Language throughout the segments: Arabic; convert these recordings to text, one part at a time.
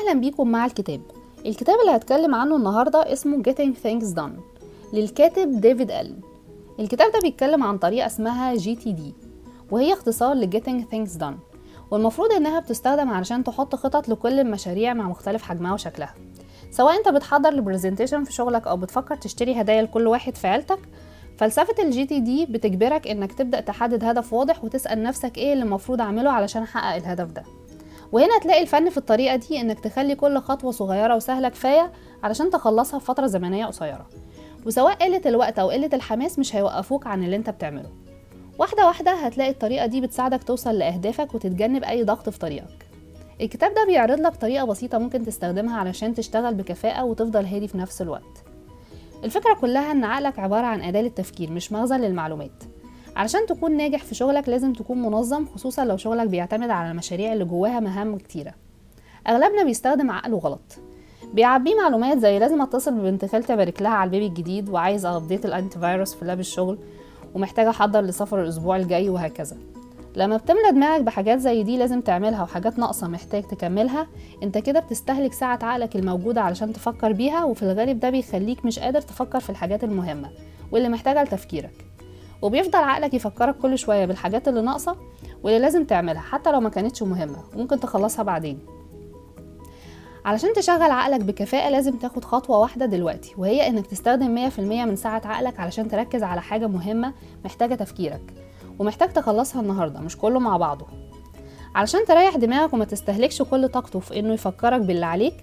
أهلا بيكم مع الكتاب اللي هتكلم عنه النهاردة اسمه Getting Things Done للكاتب ديفيد ألين. الكتاب ده بيتكلم عن طريقة اسمها GTD، وهي اختصار ل Getting Things Done، والمفروض انها بتستخدم علشان تحط خطط لكل المشاريع مع مختلف حجمها وشكلها. سواء انت بتحضر لبرزنتيشن في شغلك او بتفكر تشتري هدايا لكل واحد في عيلتك، فلسفة GTD بتجبرك انك تبدأ تحدد هدف واضح وتسأل نفسك ايه اللي المفروض اعمله علشان احقق الهدف ده. وهنا تلاقي الفن في الطريقة دي انك تخلي كل خطوة صغيرة وسهلة كفاية علشان تخلصها في فترة زمنية قصيرة، وسواء قلة الوقت او قلة الحماس مش هيوقفوك عن اللي انت بتعمله. واحدة واحدة هتلاقي الطريقة دي بتساعدك توصل لأهدافك وتتجنب أي ضغط في طريقك. الكتاب ده بيعرض لك طريقة بسيطة ممكن تستخدمها علشان تشتغل بكفاءة وتفضل هادي في نفس الوقت. الفكرة كلها إن عقلك عبارة عن أداة للتفكير مش مخزن للمعلومات. علشان تكون ناجح في شغلك لازم تكون منظم، خصوصا لو شغلك بيعتمد على المشاريع اللي جواها مهام كتيرة. أغلبنا بيستخدم عقله غلط، بيعبيه معلومات زي لازم اتصل ببنت خالتي ابارك لها على البيبي الجديد، وعايز ابديت الانتي فيروس في لاب الشغل، ومحتاجه احضر لسفر الاسبوع الجاي، وهكذا. لما بتملى دماغك بحاجات زي دي لازم تعملها وحاجات ناقصه محتاج تكملها، انت كده بتستهلك ساعه عقلك الموجوده علشان تفكر بيها، وفي الغالب ده بيخليك مش قادر تفكر في الحاجات المهمه واللي محتاجه لتفكيرك، وبيفضل عقلك يفكرك كل شويه بالحاجات اللي ناقصه واللي لازم تعملها حتى لو ما كانتش مهمه وممكن تخلصها بعدين. علشان تشغل عقلك بكفاءة لازم تاخد خطوة واحدة دلوقتي، وهي انك تستخدم 100% من ساعة عقلك علشان تركز على حاجة مهمة محتاجة تفكيرك ومحتاج تخلصها النهاردة، مش كله مع بعضه. علشان تريح دماغك وما تستهلكش كل طاقته في انه يفكرك باللي عليك،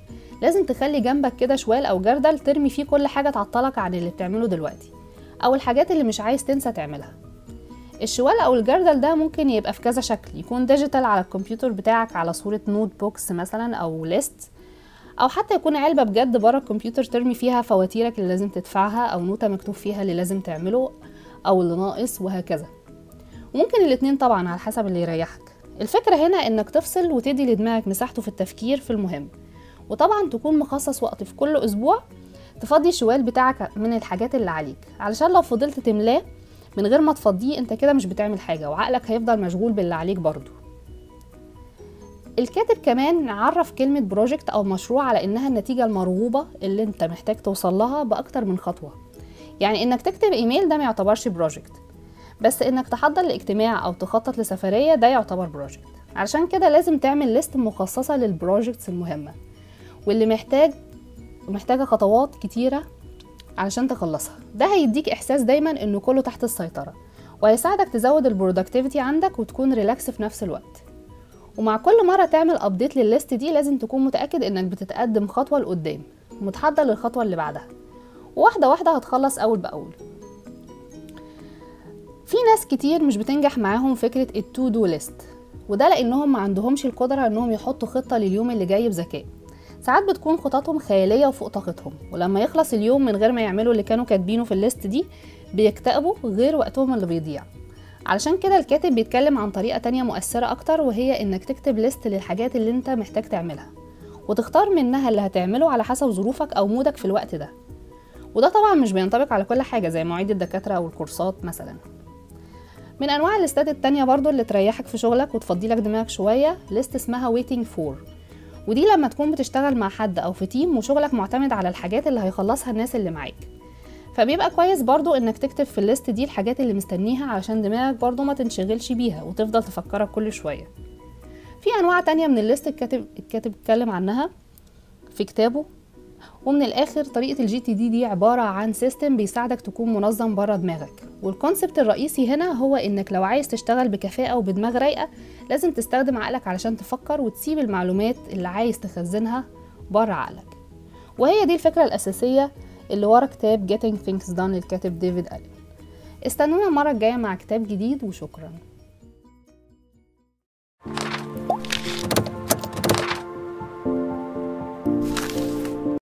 لازم تخلي جنبك كده شوال او جردل ترمي فيه كل حاجة تعطلك عن اللي بتعمله دلوقتي او الحاجات اللي مش عايز تنسى تعملها. الشوال او الجردل ده ممكن يبقى في كذا شكل، يكون ديجيتال على الكمبيوتر بتاعك على صورة نوت بوكس مثلا او ليست، او حتى يكون علبة بجد بره الكمبيوتر ترمي فيها فواتيرك اللي لازم تدفعها، او نوتة مكتوب فيها اللي لازم تعمله او اللي ناقص، وهكذا. وممكن الاتنين طبعا على حسب اللي يريحك. الفكرة هنا انك تفصل وتدي لدماغك مساحته في التفكير في المهم، وطبعا تكون مخصص وقت في كل اسبوع تفضي الشوال بتاعك من الحاجات اللي عليك، علشان لو فضلت تملاه من غير ما تفضيه انت كده مش بتعمل حاجة، وعقلك هيفضل مشغول باللي عليك برضو. الكاتب كمان عرف كلمة بروجكت أو مشروع على إنها النتيجة المرغوبة اللي أنت محتاج توصل لها بأكتر من خطوة. يعني إنك تكتب إيميل ده ما يعتبرش بروجكت، بس إنك تحضر لاجتماع أو تخطط لسفرية ده يعتبر بروجكت. علشان كده لازم تعمل ليست مخصصة للبروجكتس المهمة واللي محتاجة خطوات كتيرة علشان تخلصها. ده هيديك إحساس دايما إنه كله تحت السيطرة، وهيساعدك تزود البرودكتيفيتي عندك وتكون ريلاكس في نفس الوقت. ومع كل مرة تعمل ابديت للليست دي لازم تكون متأكد انك بتتقدم خطوة لقدام ومتحضر للخطوة اللي بعدها، وواحدة واحدة هتخلص اول باول. في ناس كتير مش بتنجح معاهم فكرة التو دو ليست، وده لانهم ما عندهمش القدرة انهم يحطوا خطة لليوم اللي جاي بذكاء. ساعات بتكون خططهم خيالية وفوق طاقتهم، ولما يخلص اليوم من غير ما يعملوا اللي كانوا كاتبينه في الليست دي بيكتئبوا، غير وقتهم اللي بيضيع. علشان كده الكاتب بيتكلم عن طريقة تانية مؤثرة أكتر، وهي إنك تكتب ليست للحاجات اللي أنت محتاج تعملها وتختار منها اللي هتعمله على حسب ظروفك أو مودك في الوقت ده. وده طبعا مش بينطبق على كل حاجة زي مواعيد الدكاترة أو الكورسات مثلا. من أنواع الليستات التانية برضو اللي تريحك في شغلك وتفضي لك دماغك شوية ليست اسمها waiting for، ودي لما تكون بتشتغل مع حد أو في تيم وشغلك معتمد على الحاجات اللي هيخلصها الناس اللي معاك، فبيبقى كويس برضو انك تكتب في الليست دي الحاجات اللي مستنيها علشان دماغك برضو ما تنشغلش بيها وتفضل تفكرك كل شوية. في انواع تانية من الليست الكاتب اتكلم عنها في كتابه. ومن الاخر طريقة GTD دي عبارة عن سيستم بيساعدك تكون منظم بره دماغك، والكونسبت الرئيسي هنا هو انك لو عايز تشتغل بكفاءة وبدماغ رايقة لازم تستخدم عقلك علشان تفكر وتسيب المعلومات اللي عايز تخزنها بره عقلك. وهي دي الفكرة الأساسية اللي ورا كتاب Getting Things Done للكاتب ديفيد ألين. استنونا المرة الجاية مع كتاب جديد، وشكرا.